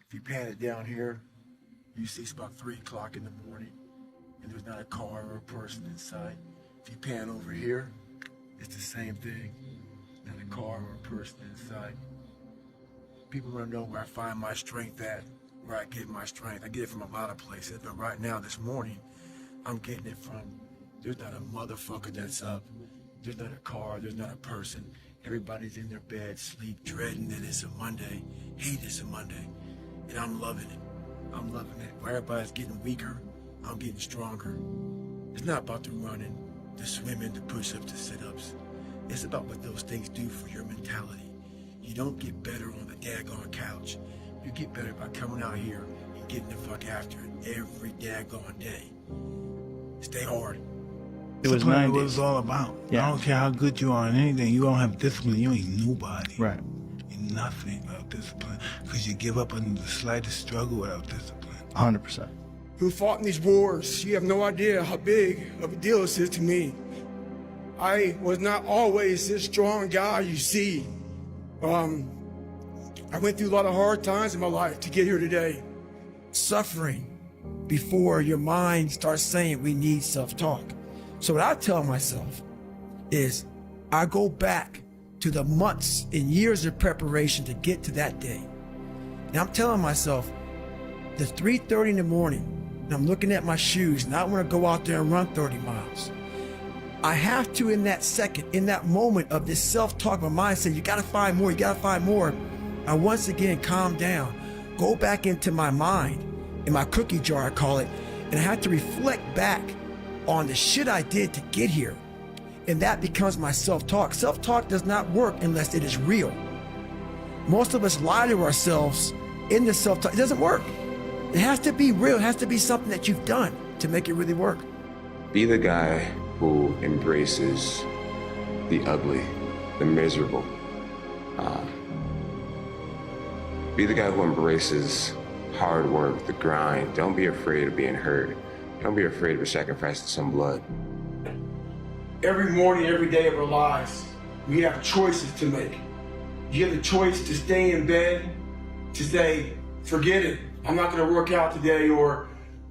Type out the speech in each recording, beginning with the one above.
If you pan it down here, you see it's about 3 o'clock in the morning and there's not a car or a person in sight. If you pan over here, it's the same thing. Not a car or a person in sight. People want to know where I find my strength at, where I get my strength. I get it from a lot of places, but right now, this morning, I'm getting it from, there's not a motherfucker that's up. There's not a car, there's not a person. Everybody's in their bed, sleep, dreading that it's a Monday, hate it's a Monday, and I'm loving it. I'm loving it. Where everybody's getting weaker, I'm getting stronger. It's not about the running, the swimming, the push-ups, the sit-ups. It's about what those things do for your mentality. You don't get better on the daggone couch. You get better by coming out here and getting the fuck after it every daggone day. Stay hard. It was Discipline 90. what it's all about. Yeah. I don't care how good you are in anything. You don't have discipline, you ain't nobody. Right. You're nothing without discipline. Because you give up under the slightest struggle without discipline. 100%. Who fought in these wars. You have no idea how big of a deal this is to me. I was not always this strong guy you see. I went through a lot of hard times in my life to get here today. Suffering before your mind starts saying we need self-talk. So what I tell myself is I go back to the months and years of preparation to get to that day. And I'm telling myself, the 3:30 in the morning, and I'm looking at my shoes, and I want to go out there and run 30 miles. I have to, in that second, in that moment of this self-talk, my mind saying, you got to find more, you got to find more. I once again calm down, go back into my mind, in my cookie jar, I call it, and I have to reflect back on the shit I did to get here. And that becomes my self-talk. Self-talk does not work unless it is real. Most of us lie to ourselves in the self-talk. It doesn't work. It has to be real. It has to be something that you've done to make it really work. Be the guy who embraces the ugly, the miserable. Be the guy who embraces hard work, the grind. Don't be afraid of being hurt. Don't be afraid of sacrificing some blood. Every morning, every day of our lives, we have choices to make. You have the choice to stay in bed, to say, forget it, I'm not gonna work out today, or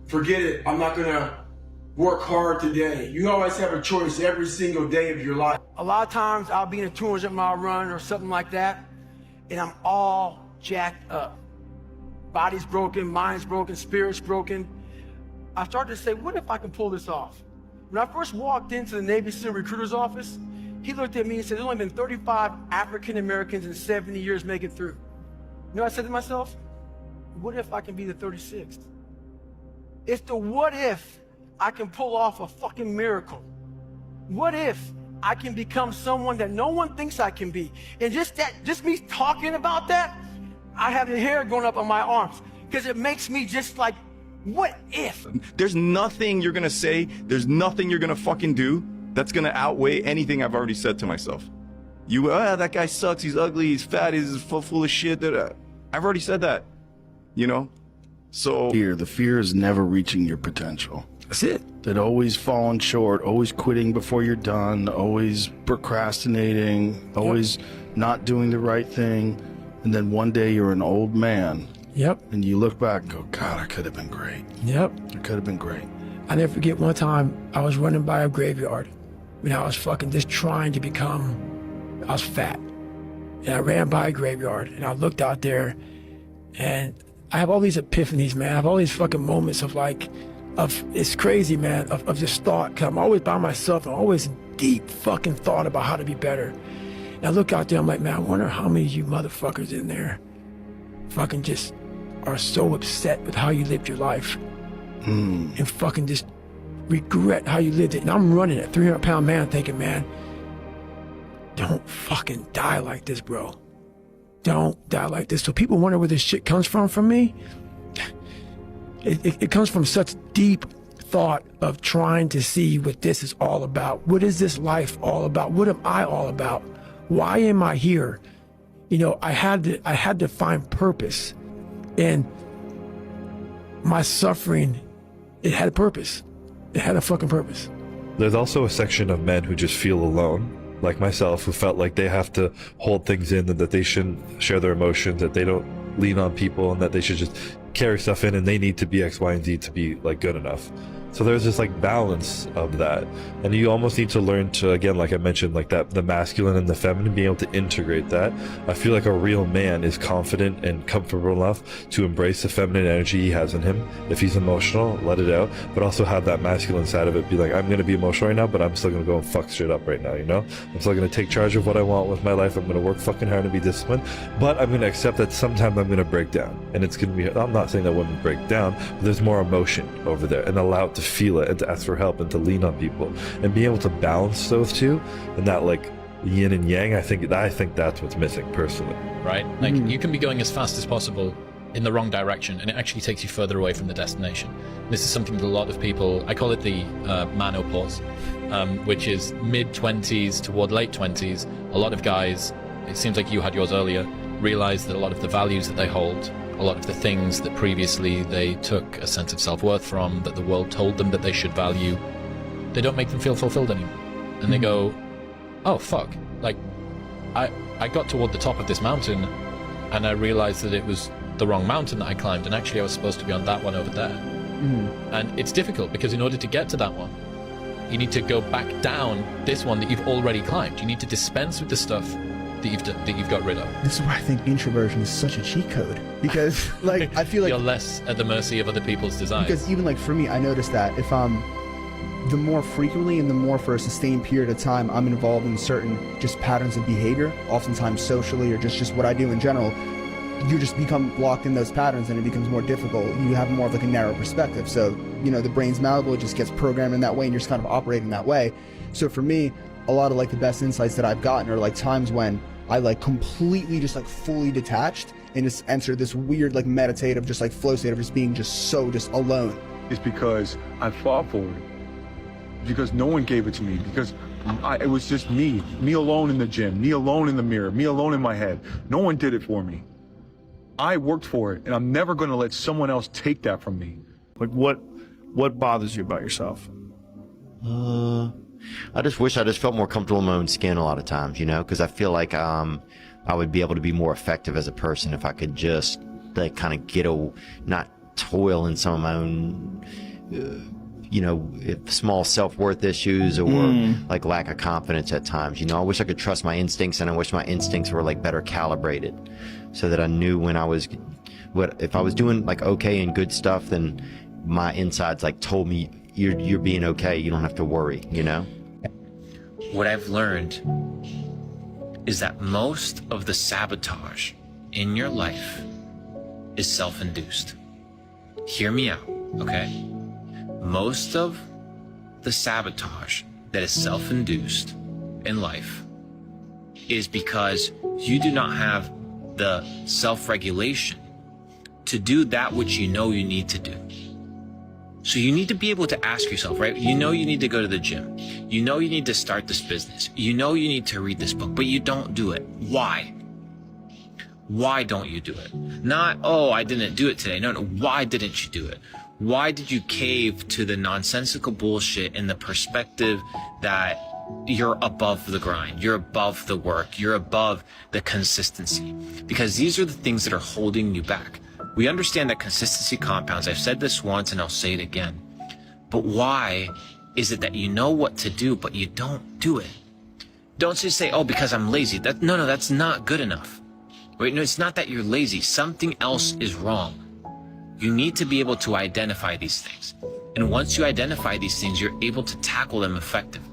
forget it, I'm not gonna work hard today. You always have a choice every single day of your life. A lot of times I'll be in a 200-mile run or something like that, and I'm all jacked up. Body's broken, mind's broken, spirit's broken. I started to say, what if I can pull this off? When I first walked into the Navy SEAL recruiter's office, he looked at me and said, there's only been 35 African Americans in 70 years make it through. You know what I said to myself? What if I can be the 36th? It's the what if I can pull off a fucking miracle. What if I can become someone that no one thinks I can be? And just me talking about that, I have the hair going up on my arms because it makes me just like, what if? There's nothing you're gonna say, there's nothing you're gonna fucking do that's gonna outweigh anything I've already said to myself. That guy sucks, he's ugly, he's fat, he's full of shit. I've already said that, you know? So The fear is never reaching your potential. That's it. That always falling short, always quitting before you're done, always procrastinating, always not doing the right thing. And then one day you're an old man. Yep. And you look back and go, God, I could have been great. Yep. I could have been great. I never forget one time I was running by a graveyard when I was fucking just trying to become, I was fat. And I ran by a graveyard and I looked out there and I have all these epiphanies, man. I have all these fucking moments of like, it's crazy, man, of just thought. Cause I'm always by myself. I'm always in deep fucking thought about how to be better. And I look out there, I'm like, man, I wonder how many of you motherfuckers in there fucking just are so upset with how you lived your life and fucking just regret how you lived it. And I'm running a 300-pound man thinking, man, don't fucking die like this, bro. Don't die like this. So people wonder where this shit comes from me. It comes from such deep thought of trying to see what this is all about. What is this life all about? What am I all about? Why am I here? You know, I had to find purpose, and my suffering, it had a purpose. It had a fucking purpose. There's also a section of men who just feel alone, like myself, who felt like they have to hold things in, that they shouldn't share their emotions, that they don't lean on people and that they should just carry stuff in and they need to be X, Y, and Z to be like good enough. So there's this like balance of that, and you almost need to learn to, again, like I mentioned, like that the masculine and the feminine, being able to integrate that. I feel like a real man is confident and comfortable enough to embrace the feminine energy he has in him. If he's emotional, let it out, but also have that masculine side of it. Be like, I'm gonna be emotional right now, but I'm still gonna go and fuck shit up right now, you know? I'm still gonna take charge of what I want with my life. I'm gonna work fucking hard and be disciplined, but I'm gonna accept that sometimes I'm gonna break down, and it's gonna be, I'm not saying that women break down, but there's more emotion over there, and allow it to feel it and to ask for help and to lean on people and being able to balance those two and that like yin and yang. I think that's what's missing personally. Right? Like you can be going as fast as possible in the wrong direction and it actually takes you further away from the destination. This is something that a lot of people, I call it the menopause, which is mid-20s toward late 20s. A lot of guys, it seems like you had yours earlier, realize that a lot of the values that they hold, a lot of the things that previously they took a sense of self-worth from, that the world told them that they should value, they don't make them feel fulfilled anymore. And they go, oh fuck, like I got toward the top of this mountain and I realized that it was the wrong mountain that I climbed, and actually I was supposed to be on that one over there. And it's difficult because in order to get to that one, you need to go back down this one that you've already climbed. You need to dispense with the stuff that you've got rid of. This is why I think introversion is such a cheat code, because like I feel like you're less at the mercy of other people's desires. Because even like for me, I noticed that if the more frequently and the more for a sustained period of time I'm involved in certain just patterns of behavior, oftentimes socially or just what I do in general, you just become locked in those patterns and it becomes more difficult. You have more of like a narrow perspective. So, you know, the brain's malleable, it just gets programmed in that way and you're just kind of operating that way. So for me, a lot of like the best insights that I've gotten are like times when I like completely just like fully detached and just entered this weird like meditative just like flow state of just being just so just alone. It's because I fought for it. Because no one gave it to me. Because it was just me alone in the gym, me alone in the mirror, me alone in my head. No one did it for me. I worked for it, and I'm never going to let someone else take that from me. Like what bothers you about yourself? I just wish I just felt more comfortable in my own skin a lot of times, you know, because I feel like I would be able to be more effective as a person if I could just like kind of not toil in some of my own, you know, small self-worth issues or like lack of confidence at times. You know, I wish I could trust my instincts, and I wish my instincts were like better calibrated so that I knew when if I was doing like okay and good stuff, then my insides like told me you're being okay. You don't have to worry, you know? What I've learned is that most of the sabotage in your life is self-induced. Hear me out, okay? Most of the sabotage that is self-induced in life is because you do not have the self-regulation to do that which you know you need to do. So you need to be able to ask yourself, right? You know you need to go to the gym. You know you need to start this business. You know you need to read this book, but you don't do it. Why? Why don't you do it? Not, oh, I didn't do it today. No, why didn't you do it? Why did you cave to the nonsensical bullshit and the perspective that you're above the grind, you're above the work, you're above the consistency? Because these are the things that are holding you back. We understand that consistency compounds. I've said this once and I'll say it again. But why is it that you know what to do, but you don't do it? Don't just say, oh, because I'm lazy. No, that's not good enough. Right? No, it's not that you're lazy. Something else is wrong. You need to be able to identify these things. And once you identify these things, you're able to tackle them effectively.